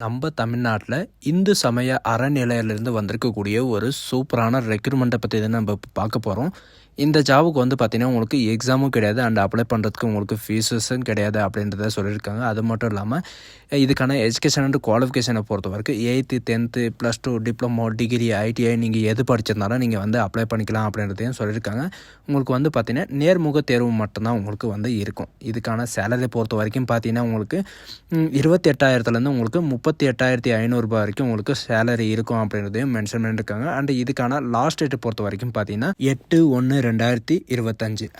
நம்ம தமிழ்நாட்டில் இந்து சமய அறநிலையிலேருந்து வந்திருக்கக்கூடிய ஒரு சூப்பரான ரெக்ரூட்மெண்ட்டை பற்றி தான் நம்ம இப்போ பார்க்க போகிறோம். இந்த ஜாபுக்கு வந்து பார்த்திங்கன்னா உங்களுக்கு எக்ஸாமும் கிடையாது அண்ட் அப்ளை பண்ணுறதுக்கு உங்களுக்கு ஃபீஸஸும் கிடையாது அப்படின்றத சொல்லியிருக்காங்க. அது மட்டும் இல்லாமல் இதுக்கான எஜுகேஷன் அண்ட் குவாலிஃபிகேஷனை பொறுத்த வரைக்கும் 8th 10th +2 diploma degree ITI நீங்கள் எது படிச்சிருந்தாலும் நீங்கள் வந்து அப்ளை பண்ணிக்கலாம் அப்படின்றதையும் சொல்லியிருக்காங்க. உங்களுக்கு வந்து பார்த்திங்கன்னா நேர்முக தேர்வு மட்டும்தான் உங்களுக்கு வந்து இருக்கும். இதுக்கான சேலரி பொறுத்த வரைக்கும் பார்த்திங்கன்னா உங்களுக்கு 28,000லேருந்து உங்களுக்கு 38,500 வரைக்கும் உங்களுக்கு சேலரி இருக்கும் அப்படின்றதையும் மென்ஷன் பண்ணியிருக்காங்க. அண்ட் இதுக்கான லாஸ்ட் டேட் பொறுத்த வரைக்கும் பார்த்தீங்கன்னா 8/1/2025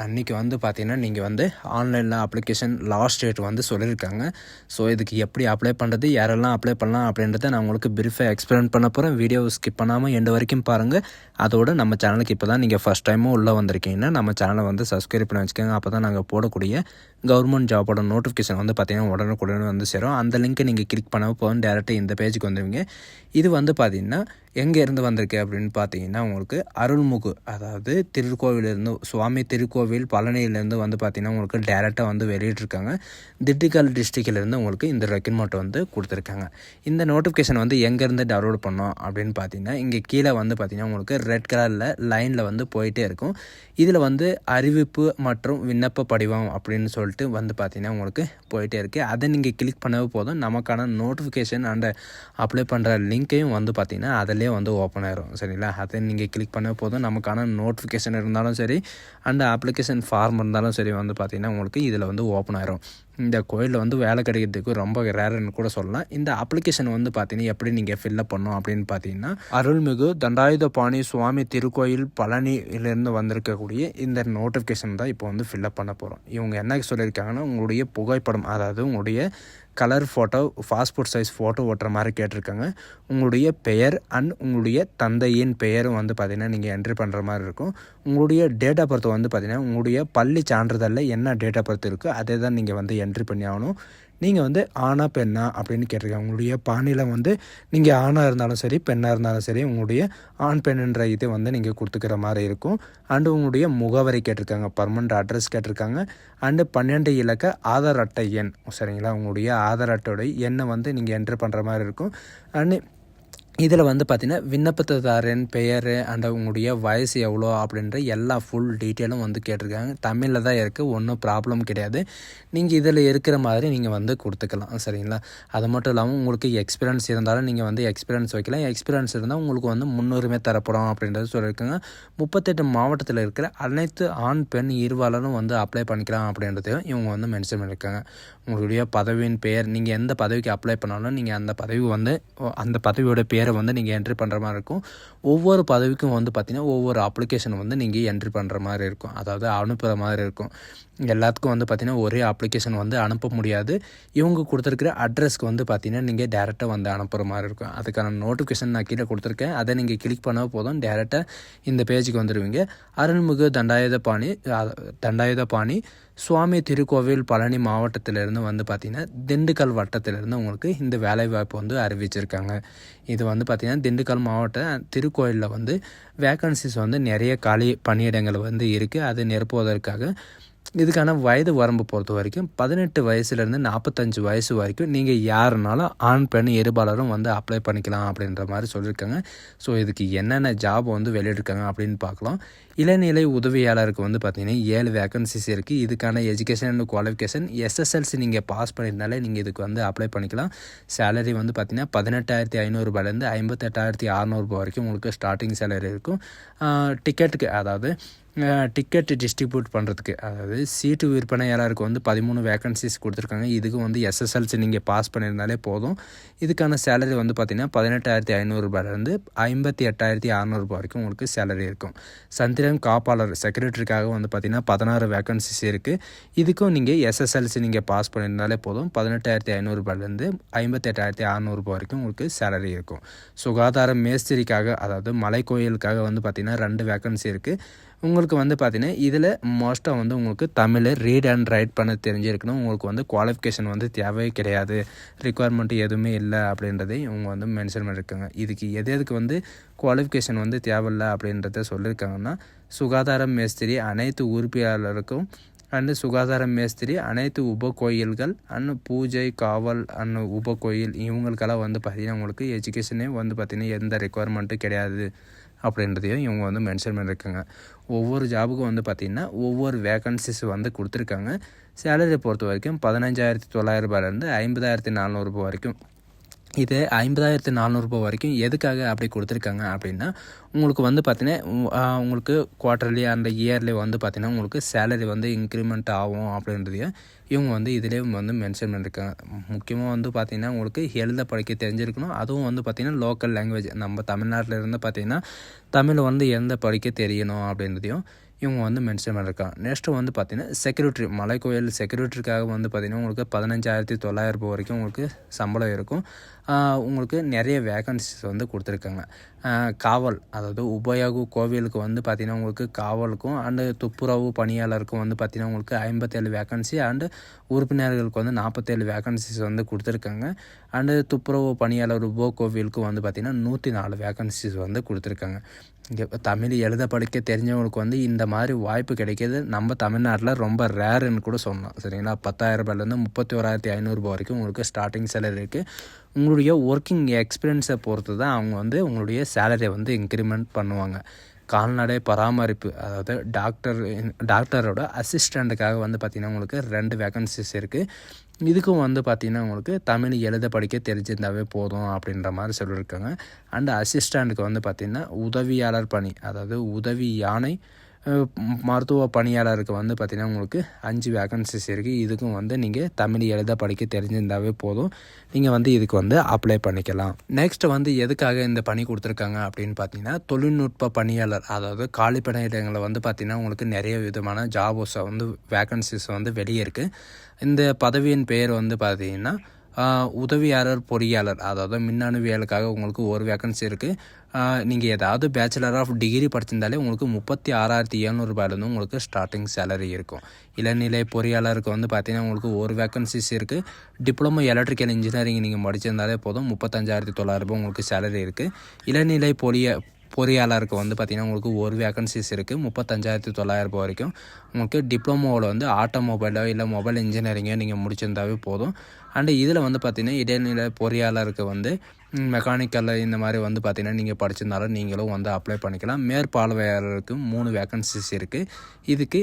அன்றைக்கி வந்து பார்த்தீங்கன்னா நீங்கள் வந்து ஆன்லைனில் அப்ளிகேஷன் லாஸ்ட் டேட் வந்து சொல்லியிருக்காங்க. ஸோ இதுக்கு எப்படி அப்ளை பண்ணுறது, யாரெல்லாம் அப்ளை பண்ணலாம் அப்படின்றத நான் உங்களுக்கு பிரீஃபாக எக்ஸ்பிளைன் பண்ண போகிறேன். வீடியோவை ஸ்கிப் பண்ணாமல் எண்டு வரைக்கும் பாருங்கள். அதோடு நம்ம சேனலுக்கு இப்போ தான் நீங்கள் ஃபஸ்ட் டைமும் உள்ளே வந்திருக்கீங்கன்னா நம்ம சேனலை வந்து சப்ஸ்கிரைப் பண்ணி வச்சுக்கோங்க. அப்போ தான் நாங்கள் போடக்கூடிய கவர்மெண்ட் ஜாபோட நோட்டிஃபிகேஷன் வந்து பார்த்திங்கன்னா உடனுக்குடனே வந்து சேரும். அந்த லிங்க்கை நீங்கள் கிளிக் பண்ண போதும் டேரெக்டாக இந்த பேஜுக்கு வந்துடுவீங்க. இது வந்து பார்த்திங்கன்னா எங்கேருந்து வந்திருக்கு அப்படின்னு பார்த்தீங்கன்னா உங்களுக்கு அருள்முகு, அதாவது திருக்கோவிலேருந்து சுவாமி திருக்கோவில் பழனியிலேருந்து வந்து பார்த்திங்கன்னா உங்களுக்கு டேரெக்டாக வந்து வெளியிட்ருக்காங்க. திண்டுக்கல் டிஸ்ட்ரிக்ட்லேருந்து உங்களுக்கு இந்த ரெக்ரூட்மெண்ட் வந்து கொடுத்துருக்காங்க. இந்த நோட்டிஃபிகேஷன் வந்து எங்கேருந்து டவுன்லோட் பண்ணோம் அப்படின்னு பார்த்தீங்கன்னா இங்கே கீழே வந்து பார்த்திங்கன்னா உங்களுக்கு ரெட் கலரில் லைனில் வந்து போயிட்டே இருக்கும். இதில் வந்து அறிவிப்பு மற்றும் விண்ணப்ப படிவம் அப்படின்னு சொல்லிட்டு வந்து பார்த்திங்கன்னா உங்களுக்கு போயிட்டே இருக்குது. அதை நீங்கள் கிளிக் பண்ணவே போதும் நமக்கான நோட்டிஃபிகேஷன் அண்ட் அப்ளை பண்ணுற லிங்க்கையும் வந்து பார்த்திங்கன்னா அதிலே வந்து ஓப்பன் ஆயிரும். சரிங்களா, அதை நீங்கள் கிளிக் பண்ண போதும் நமக்கான நோட்டிஃபிகேஷன் இருந்தாலும் சரி அண்ட் அப்ளிகேஷன் ஃபார்ம் இருந்தாலும் சரி வந்து பார்த்திங்கன்னா உங்களுக்கு இதில் வந்து ஓப்பன் ஆயிரும். இந்த கோயிலில் வந்து வேலை கிடைக்கிறதுக்கு ரொம்ப ரேருன்னு கூட சொல்லலாம். இந்த அப்ளிகேஷன் வந்து பார்த்தீங்கன்னா எப்படி நீங்கள் ஃபில்லப் பண்ணணும் அப்படின்னு பார்த்தீங்கன்னா அருள்மிகு தண்டாயுதபாணி சுவாமி திருக்கோயில் பழனியிலேருந்து வந்திருக்கக்கூடிய இந்த நோட்டிஃபிகேஷன் தான் இப்போ வந்து ஃபில்லப் பண்ண போகிறோம். இவங்க என்ன சொல்லியிருக்காங்கன்னா உங்களுடைய புகைப்படம், அதாவது உங்களுடைய colour photo, passport size photo ஓட்டுற மாதிரி கேட்டிருக்காங்க. உங்களுடைய பெயர் அண்ட் உங்களுடைய தந்தையின் பெயரும் வந்து பார்த்திங்கன்னா நீங்கள் என்ட்ரி பண்ணுற மாதிரி இருக்கும். உங்களுடைய டேட் ஆஃப் பர்த் வந்து பார்த்திங்கன்னா உங்களுடைய பள்ளி சான்றிதழில் என்ன டேட் ஆஃப் பர்த் இருக்கோ அதே தான் நீங்கள் வந்து என்ட்ரி பண்ணி ஆகணும். நீங்கள் வந்து ஆணா பெண்ணா அப்படின்னு கேட்டிருக்காங்க. உங்களுடைய பாணியில் வந்து நீங்கள் ஆணாக இருந்தாலும் சரி பெண்ணாக இருந்தாலும் சரி உங்களுடைய ஆண் பெண்ணுன்ற இது வந்து நீங்கள் கொடுத்துக்கிற மாதிரி இருக்கும். அண்டு உங்களுடைய முகவரி கேட்டிருக்காங்க, பர்மனண்ட் அட்ரஸ் கேட்டிருக்காங்க. அண்டு 12 இலக்க ஆதார் அட்டை எண், சரிங்களா, உங்களுடைய ஆதார் அட்டையோட எண்ணை வந்து நீங்கள் என்ட்ரு பண்ணுற மாதிரி இருக்கும். அண்டு இதில் வந்து பார்த்திங்கன்னா விண்ணப்பதாரன் பெயர் அண்ட் உங்களுடைய வயசு எவ்வளோ அப்படின்ற எல்லா ஃபுல் டீட்டெயிலும் வந்து கேட்டிருக்காங்க. தமிழில் தான் இருக்குது, ஒன்றும் ப்ராப்ளம் கிடையாது. நீங்கள் இதில் இருக்கிற மாதிரி நீங்கள் வந்து கொடுத்துக்கலாம். சரிங்களா, அது மட்டும் இல்லாமல் உங்களுக்கு எக்ஸ்பீரியன்ஸ் இருந்தாலும் நீங்கள் வந்து எக்ஸ்பீரியன்ஸ் வைக்கலாம். எக்ஸ்பீரியன்ஸ் இருந்தால் உங்களுக்கு வந்து முன்னுரிமை தரப்படும் அப்படின்றது சொல்லியிருக்காங்க. 38 மாவட்டத்தில் இருக்கிற அனைத்து ஆண் பெண் இருவாளரும் வந்து அப்ளை பண்ணிக்கலாம் அப்படின்றதையும் இவங்க வந்து மென்ஷன் பண்ணியிருக்காங்க. உங்களுடைய பதவியின் பெயர், நீங்கள் எந்த பதவிக்கு அப்ளை பண்ணாலும் நீங்கள் அந்த பதவி வந்து அந்த பதவியோட பேரை வந்து நீங்கள் என்ட்ரி பண்ணுற மாதிரி இருக்கும். ஒவ்வொரு பதவிக்கும் வந்து பார்த்திங்கன்னா ஒவ்வொரு அப்ளிகேஷன் வந்து நீங்கள் என்ட்ரி பண்ணுற மாதிரி இருக்கும், அதாவது அனுப்புகிற மாதிரி இருக்கும். எல்லாத்துக்கும் வந்து பார்த்திங்கன்னா ஒரே அப்ளிகேஷன் வந்து அனுப்ப முடியாது. இவங்க கொடுத்துருக்கிற அட்ரஸ்க்கு வந்து பார்த்திங்கன்னா நீங்கள் டேரெக்டாக வந்து அனுப்புகிற மாதிரி இருக்கும். அதுக்கான நோட்டிஃபிகேஷன் நான் கீழே கொடுத்துருக்கேன். அதை நீங்கள் கிளிக் பண்ண போதும் டேரெக்டாக இந்த பேஜுக்கு வந்துடுவீங்க. அருள்மிகு தண்டாயுதபாணி சுவாமி திருக்கோவில் பழனி மாவட்டத்திலிருந்து வந்து பார்த்திங்கன்னா திண்டுக்கல் வட்டத்திலிருந்து உங்களுக்கு இந்த வேலைவாய்ப்பு வந்து அறிவிச்சிருக்காங்க. இது வந்து பார்த்திங்கன்னா திண்டுக்கல் மாவட்ட திருக்கோயிலில் வந்து வேக்கன்சிஸ் வந்து நிறைய காலி பணியிடங்கள் வந்து இருக்குது. அது நிரப்புவதற்காக இதுக்கான வயது வரம்பு பொறுத்த வரைக்கும் 18 வயசுலேருந்து 45 வயசு வரைக்கும் நீங்கள் யாருனாலும் ஆண் பெண் இருபாலரும் வந்து அப்ளை பண்ணிக்கலாம் அப்படின்ற மாதிரி சொல்லியிருக்காங்க. ஸோ இதுக்கு என்னென்ன ஜாப் வந்து வெளியிட்டிருக்காங்க அப்படின்னு பார்க்கலாம். இளநிலை உதவியாளருக்கு வந்து பார்த்திங்கன்னா 7 வேக்கன்சிஸ் இருக்குது. இதுக்கான எஜுகேஷன் அண்ட் குவாலிஃபிகேஷன் SSLC நீங்கள் பாஸ் பண்ணியிருந்தாலே நீங்கள் இதுக்கு வந்து அப்ளை பண்ணிக்கலாம். சேலரி வந்து பார்த்திங்கன்னா 18,500 58,600 வரைக்கும் உங்களுக்கு ஸ்டார்டிங் சேலரி இருக்கும். டிக்கெட்டுக்கு, அதாவது டிக்கெட் டிஸ்ட்ரிபியூட் பண்ணுறதுக்கு, அதாவது சீட்டு விற்பனையாளருக்கு வந்து 13 வேக்கன்சிஸ் கொடுத்துருக்காங்க. இதுக்கு வந்து SSLC நீங்கள் பாஸ் பண்ணியிருந்தாலே போதும். இதுக்கான சேலரி வந்து பார்த்திங்கன்னா 18,500 58,600 வரைக்கும் உங்களுக்கு சேலரி இருக்கும். சந்திரன் காப்பாளர் செக்ரட்டரிக்காக வந்து பார்த்திங்கன்னா 16 வேக்கன்சிஸ் இருக்குது. இதுக்கும் நீங்கள் SSLC நீங்கள் பாஸ் பண்ணியிருந்தாலே போதும். 18,500 58,600 வரைக்கும் உங்களுக்கு சேலரி இருக்கும். சுகாதார மேஸ்திரிக்காக, அதாவது மலை கோயிலுக்காக வந்து பார்த்திங்கன்னா 2 வேக்கன்சி இருக்குது. உங்களுக்கு வந்து பார்த்திங்கன்னா இதில் மோஸ்ட்டாக வந்து உங்களுக்கு தமிழ் ரீட் அண்ட் ரைட் பண்ண தெரிஞ்சிருக்கணும். உங்களுக்கு வந்து குவாலிஃபிகேஷன் வந்து தேவையே கிடையாது, ரிக்குவயர்மெண்ட்டு எதுவுமே இல்லை அப்படின்றதை இவங்க வந்து மென்ஷன் பண்ணியிருக்காங்க. இதுக்கு எதுக்கு வந்து குவாலிஃபிகேஷன் வந்து தேவையில்லை அப்படின்றத சொல்லியிருக்காங்கன்னா சுகாதார மேஸ்திரி அனைத்து உறுப்பினர்களுக்கும் அண்டு சுகாதார மேஸ்திரி, அனைத்து உபகோயில்கள் அண்ட் பூஜை காவல் அண்ட் உபகோயில் இவங்களுக்கெல்லாம் வந்து பார்த்திங்கன்னா உங்களுக்கு எஜுகேஷனே வந்து பார்த்திங்கன்னா எந்த ரெக்குவயர்மெண்ட்டும் கிடையாது அப்படின்றதையும் இவங்க வந்து மென்ஷன் பண்ணியிருக்காங்க. ஒவ்வொரு ஜாபுக்கும் வந்து பார்த்திங்கன்னா ஒவ்வொரு வேக்கன்சிஸ் வந்து கொடுத்துருக்காங்க. சேலரி பொறுத்த வரைக்கும் 15,900 ரூபாயிலேருந்து 50,400 ரூபாய் வரைக்கும். இது 50,400 ரூபாய் வரைக்கும் எதுக்காக அப்படி கொடுத்துருக்காங்க அப்படின்னா, உங்களுக்கு வந்து பார்த்தீங்கன்னா உங்களுக்கு குவார்ட்டர்லி அண்ட் இயர்லி வந்து பார்த்தீங்கன்னா உங்களுக்கு சேலரி வந்து இன்க்ரிமெண்ட் ஆகும் அப்படின்றதையும் இவங்க வந்து இதிலே வந்து மென்ஷன் பண்ணியிருக்காங்க. முக்கியமாக வந்து பார்த்திங்கன்னா உங்களுக்கு எழுத படிக்க தெரிஞ்சிருக்கணும். அதுவும் வந்து பார்த்திங்கன்னா லோக்கல் லாங்குவேஜ் நம்ம தமிழ்நாட்டில் இருந்து பார்த்திங்கன்னா தமிழ் வந்து எழுத படிக்க தெரியணும் அப்படின்றதையும் இவங்க வந்து மென்ஷன் பண்ணியிருக்காங்க. நெக்ஸ்ட்டு வந்து பார்த்திங்கன்னா செக்யூரிட்டி, மலைக்கோயில் செக்யூரிட்டிக்காக வந்து பார்த்திங்கன்னா உங்களுக்கு 15,900 ரூபாய் வரைக்கும் உங்களுக்கு சம்பளம் இருக்கும். உங்களுக்கு நிறைய வேக்கன்சிஸ் வந்து கொடுத்துருக்காங்க. காவல், அதாவது உபயோக கோவிலுக்கு வந்து பார்த்திங்கன்னா உங்களுக்கு காவலுக்கும் அண்டு துப்புரவு பணியாளருக்கும் வந்து பார்த்திங்கன்னா உங்களுக்கு 57 வேக்கன்சி அண்டு உறுப்பினர்களுக்கு வந்து 47 வேக்கன்சிஸ் வந்து கொடுத்துருக்காங்க. அண்டு துப்புரவு பணியாளர் உபகோவிலுக்கு வந்து பார்த்திங்கன்னா 104 வேக்கன்சிஸ் வந்து கொடுத்துருக்காங்க. இங்கே தமிழ் எழுத படிக்க தெரிஞ்சவங்களுக்கு வந்து இந்த மாதிரி வாய்ப்பு கிடைக்கிது நம்ம தமிழ்நாட்டில் ரொம்ப ரேருன்னு கூட சொன்னோம். சரிங்களா, 10,000 ரூபாயிலேருந்து 31,500 ரூபாய் வரைக்கும் உங்களுக்கு ஸ்டார்டிங் சேலரி இருக்குது. உங்களுடைய ஒர்க்கிங் எக்ஸ்பீரியன்ஸை பொறுத்து தான் அவங்க வந்து உங்களுடைய சேலரியை வந்து இன்க்ரிமெண்ட் பண்ணுவாங்க. கால்நடை பராமரிப்பு, அதாவது டாக்டரோட அசிஸ்டண்ட்டுக்காக வந்து பார்த்திங்கன்னா உங்களுக்கு 2 வேக்கன்சிஸ் இருக்குது. இதுக்கும் வந்து பார்த்திங்கன்னா உங்களுக்கு தமிழ் எழுத படிக்க தெரிஞ்சிருந்தாவே போதும் அப்படின்ற மாதிரி சொல்லியிருக்காங்க. அண்டு அசிஸ்டண்ட்டுக்கு வந்து பார்த்திங்கன்னா உதவியாளர் பணி, அதாவது உதவி யானை மருத்துவ பணியாளருக்கு வந்து பார்த்திங்கன்னா உங்களுக்கு 5 வேக்கன்சிஸ் இருக்குது. இதுக்கும் வந்து நீங்கள் தமிழ் எழுத படிக்க தெரிஞ்சிருந்தாவே போதும், நீங்கள் வந்து இதுக்கு வந்து அப்ளை பண்ணிக்கலாம். நெக்ஸ்ட்டு வந்து எதுக்காக இந்த பணி கொடுத்துருக்காங்க அப்படின்னு பார்த்தீங்கன்னா, தொழில்நுட்ப பணியாளர், அதாவது காலி பணியிடங்களில் வந்து பார்த்திங்கன்னா உங்களுக்கு நிறைய விதமான ஜாப்ஸை வந்து வேக்கன்சிஸ் வந்து வெளியே இருக்குது. இந்த பதவியின் பெயர் வந்து பார்த்திங்கன்னா உதவியாளர் பொறியாளர், அதாவது மின்னணுவியலுக்காக உங்களுக்கு ஒரு வேக்கன்சி இருக்குது. நீங்கள் ஏதாவது பேச்சுலர் ஆஃப் டிகிரி படிச்சிருந்தாலே உங்களுக்கு 36,700 ரூபாயிலேருந்து உங்களுக்கு ஸ்டார்டிங் சேலரி இருக்கும். இளநிலை பொறியாளருக்கு வந்து பார்த்திங்கன்னா உங்களுக்கு ஒரு வேக்கன்சிஸ் இருக்குது. டிப்ளமோ எலக்ட்ரிக்கல் இன்ஜினியரிங் நீங்கள் படிச்சிருந்தாலே போதும், 35,900 ரூபாய் உங்களுக்கு சேலரி இருக்குது. இளநிலை பொறியாளருக்கு வந்து பார்த்திங்கன்னா உங்களுக்கு ஒரு வேக்கன்சிஸ் இருக்குது, 35,900 ரூபாய் வரைக்கும். உங்களுக்கு டிப்ளமோவில் வந்து ஆட்டோமொபைலோ இல்லை மொபைல் இன்ஜினியரிங்கோ நீங்கள் முடிச்சிருந்தாவே போதும். அண்டு இதில் வந்து பார்த்திங்கன்னா இடைநிலை பொறியாளருக்கு வந்து மெக்கானிக்கல் இந்த மாதிரி வந்து பார்த்திங்கன்னா நீங்கள் படிச்சிருந்தாலும் நீங்களும் வந்து அப்ளை பண்ணிக்கலாம். மேற்பார்வையாளருக்கு 3 வேக்கன்சிஸ் இருக்குது. இதுக்கு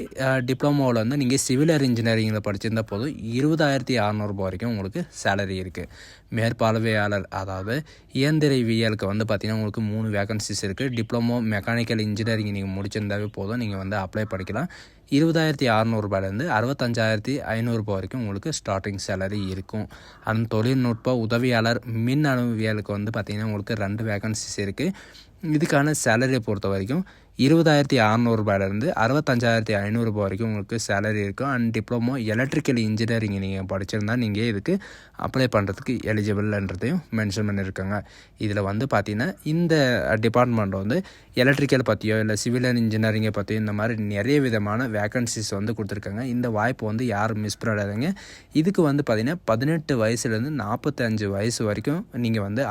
டிப்ளமோவில் வந்து நீங்கள் சிவில் இன்ஜினியரிங்கில் படிச்சிருந்தால் போதும், 20,600 ரூபாய் வரைக்கும் உங்களுக்கு சேலரி இருக்குது. மேற்பார்வையாளர், அதாவது இயந்திரவியலுக்கு வந்து பார்த்திங்கன்னா உங்களுக்கு 3 வேக்கன்சிஸ் இருக்குது. டிப்ளமோ மெக்கானிக்கல் இன்ஜினியரிங் நீங்கள் முடிச்சிருந்தாவே போதும், நீங்கள் வந்து அப்ளை பண்ணிக்கலாம். 20,600 ரூபாயிலேருந்து 65,500 ரூபாய் வரைக்கும் உங்களுக்கு ஸ்டார்டிங் சேலரி இருக்கும். அந்த தொழில்நுட்ப உதவியாளர் மின்னணுவியலுக்கு வந்து பார்த்திங்கன்னா உங்களுக்கு 2 வேக்கன்சிஸ் இருக்குது. இதுக்கான சேலரியை பொறுத்த வரைக்கும் 20,600 ரூபாயிலேருந்து 65,500 ரூபாய் வரைக்கும் உங்களுக்கு சேலரி இருக்கும். அண்ட் டிப்ளமோ எலக்ட்ரிக்கல் இன்ஜினியரிங் நீங்கள் படிச்சிருந்தால் நீங்கள் இதுக்கு அப்ளை பண்ணுறதுக்கு எலிஜிபிள்ன்றதையும் மென்ஷன் பண்ணியிருக்காங்க. இதில் வந்து பார்த்திங்கன்னா இந்த டிபார்ட்மெண்ட் வந்து எலக்ட்ரிக்கல் பற்றியோ இல்லை சிவில் இன்ஜினியரிங்கை பற்றியோ இந்த மாதிரி நிறைய விதமான வேக்கன்சிஸ் வந்து கொடுத்துருக்காங்க. இந்த வாய்ப்பு வந்து யாரும் மிஸ் பண்ணிடாதீங்க. இதுக்கு வந்து பார்த்திங்கன்னா 18 வயசுலேருந்து 45 வயசு வரைக்கும் நீங்கள் வந்து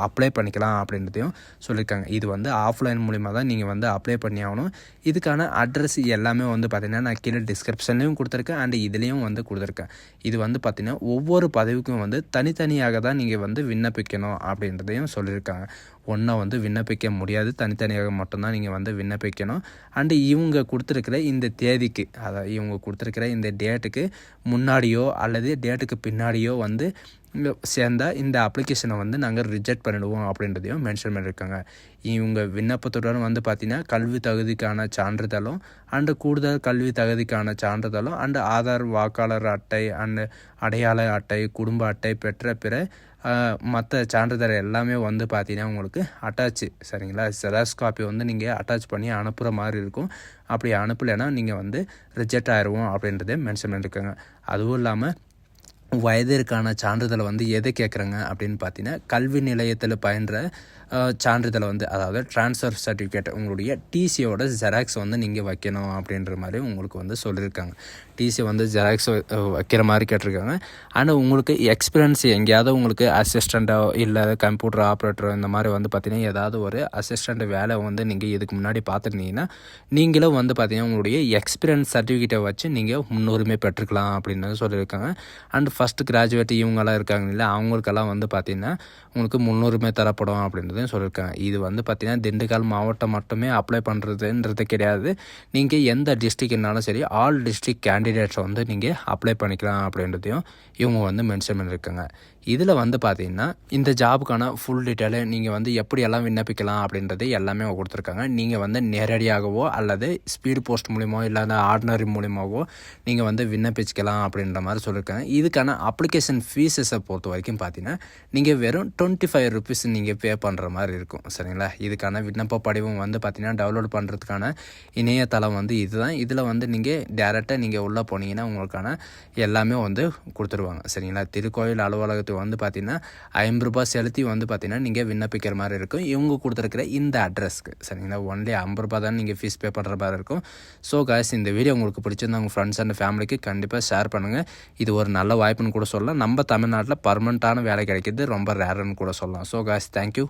அப்ளை பண்ணிக்கலாம் அப்படின்றதையும் சொல்லியிருக்காங்க. இது வந்து ஆஃப்லைன் மூலிமா தான் நீங்கள் வந்து அப்ளை பண்ணி ஆகணும். இதுக்கான அட்ரஸ் எல்லாமே வந்து பார்த்திங்கன்னா நான் கீழே டிஸ்கிரிப்ஷன்லேயும் கொடுத்துருக்கேன் அண்ட் இதுலேயும் வந்து கொடுத்துருக்கேன். இது வந்து பார்த்திங்கன்னா ஒவ்வொரு பதவிக்கும் வந்து தனித்தனியாக தான் நீங்கள் வந்து விண்ணப்பிக்கணும் அப்படின்றதையும் சொல்லியிருக்காங்க. ஒன்றா வந்து விண்ணப்பிக்க முடியாது, தனித்தனியாக மட்டும்தான் நீங்கள் வந்து விண்ணப்பிக்கணும். அண்டு இவங்க கொடுத்துருக்கிற இந்த தேதிக்கு, அதாவது இவங்க கொடுத்துருக்கிற இந்த டேட்டுக்கு முன்னாடியோ அல்லது டேட்டுக்கு பின்னாடியோ வந்து சேர்ந்தால் இந்த அப்ளிகேஷனை வந்து நாங்கள் ரிஜெக்ட் பண்ணிடுவோம் அப்படின்றதையும் மென்ஷன் பண்ணியிருக்காங்க. இவங்க விண்ணப்பத்துடன் வந்து பார்த்திங்கன்னா கல்வி தகுதிக்கான சான்றிதழும் அண்டு கூடுதல் கல்வி தகுதிக்கான சான்றிதழும் அண்டு ஆதார், வாக்காளர் அட்டை அண்டு அடையாள அட்டை, குடும்ப அட்டை பெற்ற பிற மற்ற சான்றிதழ் எல்லாமே வந்து பார்த்திங்கன்னா உங்களுக்கு அட்டாச்சு, சரிங்களா, ஜெராக்ஸ் காப்பி வந்து நீங்கள் அட்டாச் பண்ணி அனுப்புகிற மாதிரி இருக்கும். அப்படி அனுப்பலைன்னா நீங்கள் வந்து ரிஜெக்ட் ஆயிடுவோம் அப்படின்றதே மென்ஷன் பண்ணியிருக்காங்க. அதுவும் இல்லாமல் வயதிற்கான சான்றிதழை வந்து எதை கேட்குறாங்க அப்படின்னு பார்த்தீங்கன்னா, கல்வி நிலையத்தில் பயின்ற சான்றிதழை வந்து அதாவது ட்ரான்ஸ்ஃபர் சர்டிஃபிகேட் உங்களுடைய டிசியோட ஜெராக்ஸ் வந்து நீங்கள் வைக்கணும் அப்படின்ற மாதிரி உங்களுக்கு வந்து சொல்லியிருக்காங்க. டிசி வந்து ஜெராக்ஸ் வைக்கிற மாதிரி கேட்டிருக்காங்க. அண்ட் உங்களுக்கு எக்ஸ்பீரியன்ஸ் எங்கேயாவது உங்களுக்கு அசிஸ்டண்ட்டோ இல்லை கம்ப்யூட்டர் ஆப்ரேட்டரோ இந்த மாதிரி வந்து பார்த்திங்கன்னா ஏதாவது ஒரு அசிஸ்டண்ட் வேலை வந்து நீங்கள் இதுக்கு முன்னாடி பார்த்துருந்தீங்கன்னா நீங்களும் வந்து பார்த்திங்கன்னா உங்களுடைய எக்ஸ்பீரியன்ஸ் சர்டிஃபிகேட்டை வச்சு நீங்கள் முன்னுரிமை பெற்றுக்கலாம் அப்படின்னு சொல்லியிருக்காங்க. அண்ட் ஃபஸ்ட்டு கிராஜுவேட் இவங்கெல்லாம் இருக்காங்க இல்லை அவங்களுக்கெல்லாம் வந்து பார்த்திங்கன்னா உங்களுக்கு முன்னுரிமை தரப்படும் அப்படின்றதையும் சொல்லியிருக்காங்க. இது வந்து பார்த்திங்கன்னா திண்டுக்கல் மாவட்டம் மட்டுமே அப்ளை பண்ணுறதுன்றது கிடையாது. நீங்கள் எந்த டிஸ்ட்ரிக்ட்னாலும் சரி ஆல் டிஸ்ட்ரிக்ட் கேண்டிடேட்ஸை வந்து நீங்கள் அப்ளை பண்ணிக்கலாம் அப்படின்றதையும் இவங்க வந்து மென்ஷன் பண்ணியிருக்காங்க. இதில் வந்து பார்த்திங்கன்னா இந்த ஜாபுக்கான ஃபுல் டீட்டெயிலு நீங்கள் வந்து எப்படியெல்லாம் விண்ணப்பிக்கலாம் அப்படின்றது எல்லாமே கொடுத்துருக்காங்க. நீங்கள் வந்து நேரடியாகவோ அல்லது ஸ்பீடு போஸ்ட் மூலிமா இல்லை ஆர்டினரி மூலிமாவோ நீங்கள் வந்து விண்ணப்பிச்சிக்கலாம் அப்படின்ற மாதிரி சொல்லியிருக்காங்க. இதுக்கான அப்ளிகேஷன் ஃபீஸஸை பொறுத்த வரைக்கும் பார்த்தீங்கன்னா நீங்கள் வெறும் 25 ருபீஸ் நீங்கள் பே பண்ணுற மாதிரி இருக்கும். சரிங்களா? இதுக்கான விண்ணப்ப படிவம் வந்து பார்த்திங்கன்னா டவுன்லோட் பண்ணுறதுக்கான இணையதளம் வந்து இதுதான். இதில் வந்து நீங்கள் டேரெக்டாக நீங்கள் உள்ளே போனீங்கன்னா உங்களுக்கான எல்லாமே வந்து கொடுத்துருவாங்க. சரிங்களா? திருக்கோயில் அலுவலகத்துக்கு வந்து பார்த்திங்கன்னா 50 ரூபாய் செலுத்தி வந்து பார்த்திங்கன்னா நீங்கள் விண்ணப்பிக்கிற மாதிரி இருக்கும். இவங்க கொடுத்துருக்கிற இந்த அட்ரஸ்க்கு. சரிங்களா? ஒன்லி 50 ரூபாய் தான் நீங்கள் ஃபீஸ் பே பண்ணுற மாதிரி இருக்கும். ஸோ காய்ஸ், இந்த வீடியோ உங்களுக்கு பிடிச்சிருந்தா உங்கள் ஃப்ரெண்ட்ஸ் அண்ட் ஃபேமிலிக்கு கண்டிப்பாக ஷேர் பண்ணுங்கள். இது ஒரு நல்ல வாய்ப்புன்னு கூட சொல்லலாம். நம்ம தமிழ்நாட்டில் பர்மனெண்ட்டான வேலை கிடைக்கிறது ரொம்ப ரேருன்னு கூட சொல்லலாம். So guys, thank you.